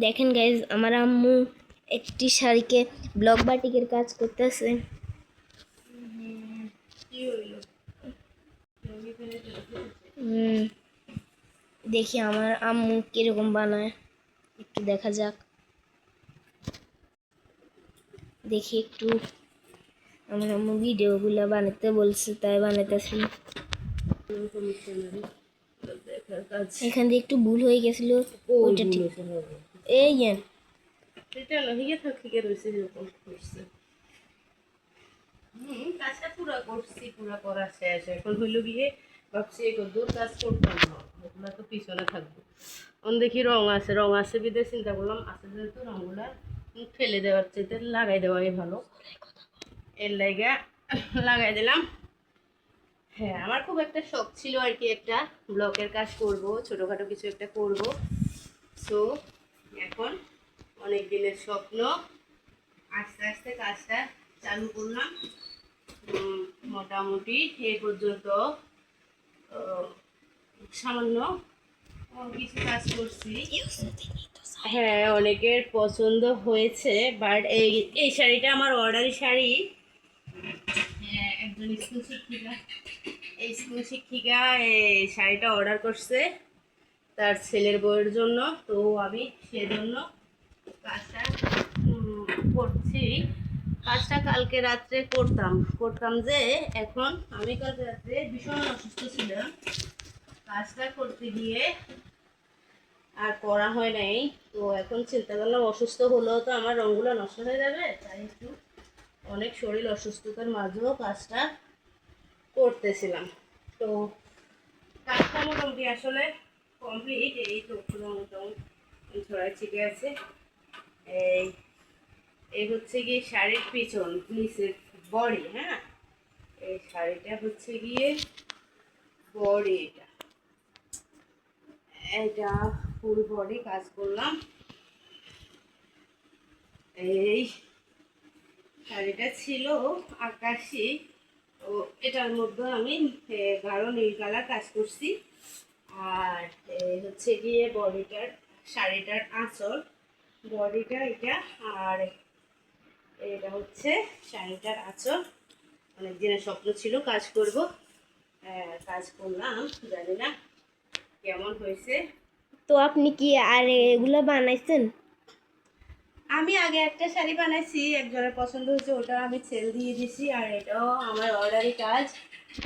দেখেন গাইজ, আমার আম্মু একটি শাড়িকে ব্লক বাটিকের কাজ করতেছে। দেখি আমার আম্মু কিরকম বানায়, একটু দেখা যাক। দেখি একটু, আমার আম্মু ভিডিওগুলো বানাতে বলছে, তাই বানাইতেছি। এখান দিয়ে একটু ভুল হয়ে গেছিল, ওইটা ঠিক। এই এটা লহিয়ে থাকে রয়েছে এরকম করছে। কাজটা পুরা করছি, পুরা করা শেষ। এখন হইল গিয়ে ভাবছি দূর কাজ করতাম না, ওগুলো তো পিছনে থাকবো। অন দেখি রং আছে বিদে চিন্তা করলাম আছে যেহেতু রঙগুলা ফেলে দেওয়ার চাইতে লাগাই দেওয়াই ভালো, এর লাইগা লাগাই দিলাম। হ্যাঁ, আমার খুব একটা শখ ছিল আর কি, একটা ব্লকের কাজ করব, ছোটোখাটো কিছু একটা করব। সো এখন অনেক দিনের স্বপ্ন, আস্তে আস্তে কাজটা চালু করলাম। মোটামুটি এই পর্যন্ত সামান্য কিছু কাজ করছি। হ্যাঁ, অনেকের পছন্দ হয়েছে, বাট এই শাড়িটা আমার অর্ডারি শাড়ি। হ্যাঁ, একজন স্কুল শিক্ষিকা এই শাড়িটা অর্ডার করছে তার ছেলের বউয়ের জন্য। তো আমি সেজন্য কাজটা করছি। কাজটা কালকে রাত্রে করতাম যে এখন আমি কালকে রাত্রে ভীষণ অসুস্থ ছিলাম, কাজটা করতে গিয়ে আর করা হয় নাই। তো এখন চিন্তা করলাম অসুস্থ হলেও তো আমার রঙগুলো নষ্ট হয়ে যাবে, তাই একটু অনেক শরীর অসুস্থতার মাঝেও কাজটা করতেছিলাম। তো কাজটা মোটামুটি আসলে কমপ্লিট। এই তো রঙ টং ছড়াই ছিটে আছে। এই হচ্ছে গিয়ে শাড়ির পিছন নিচের বডি। হ্যাঁ, এই শাড়িটা হচ্ছে গিয়ে বডি, এটা ফুল বডি কাজ করলাম। এই শাড়িটা ছিল আকাশি, তো এটার মধ্যে আমি গাঢ় নীল কালার কাজ করছি। আর হচ্ছে গিয়ে বডিটার, শাড়িটার আঁচল, বডিটা এটা, আর এটা হচ্ছে শাড়িটার আঁচল। অনেক দিনের স্বপ্ন ছিল কাজ করব, কাজ করলাম, জানি না কেমন হয়েছে। তো আপনি কি আর এগুলো বানাইছেন? আমি আগে একটা শাড়ি বানাইছি, একজনের পছন্দ হয়েছে, ওটা আমি সেল দিয়ে দিছি। আর এটাও আমার অর্ডারি কাজ।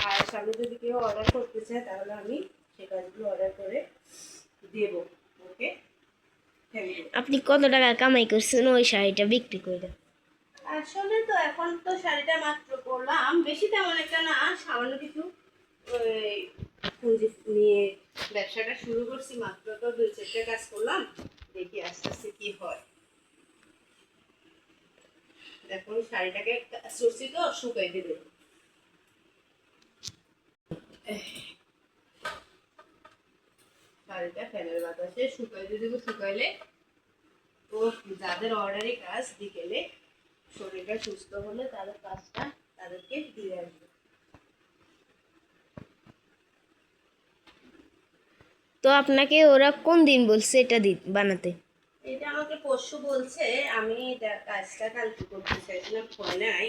আর সামনে যদি কেউ অর্ডার করতে চায় তাহলে আমি সেই কাজগুলো অর্ডার করে দেব। ওকে, থ্যাংক ইউ। আপনি কত টাকা কামাই করছেন ওই শাড়িটা বিক্রি করে? আসলে তো এখন তো শাড়িটা মাত্র করলাম, বেশি তেমন একটা না, সামান্য কিছু পুঁজি নিয়ে ব্যবসাটা শুরু করছি। মাত্র তো 2-4টা কাজ করলাম, দেখি আস্তে আস্তে কি হয়। দেখুন শাড়িটাকে সরষি তো শুকাই দেবে। শাড়িটা ফ্যানের বাতাসে শুকাই দিয়ে দেবো। শুকাইলে তো যাদের অর্ডারি কাজ বিকেলে শরীরটা সুস্থ হলে তাদের কাজটা তাদেরকে দিয়ে আসবে। তো আপনাকে ওরা কোন দিন বলছে এটা বানাতে? এটা আমাকে পরশু বলছে, আমি কাজটা কালকে করতে চাইছিলাম, হয় নাই।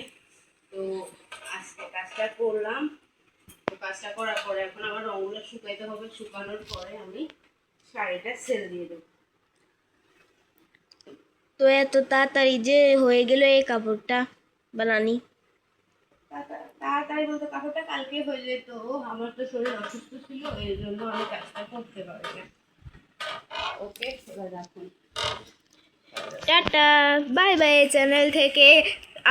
তো আজকে কাজটা করলাম। তো কাজটা করার পরে এখন আমার রঙগুলো শুকাইতে হবে, শুকানোর পরে আমি শাড়িটা সেল দিয়ে দেবো। তো এত তাড়াতাড়ি যে হয়ে গেল এই কাপড়টা বানানি? তাড়াতাড়ি বলতে কাপড়টা কালকে হয়ে যেত, আমার তো শরীর অসুস্থ ছিল, এই জন্য আমি কাজটা করতে পারি না। ওকে, এবার রাখুন। Tata, bye bye. চ্যানেল থেকে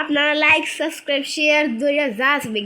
আপনারা লাইক, সাবস্ক্রাইব, শেয়ার ধরে যা আসবে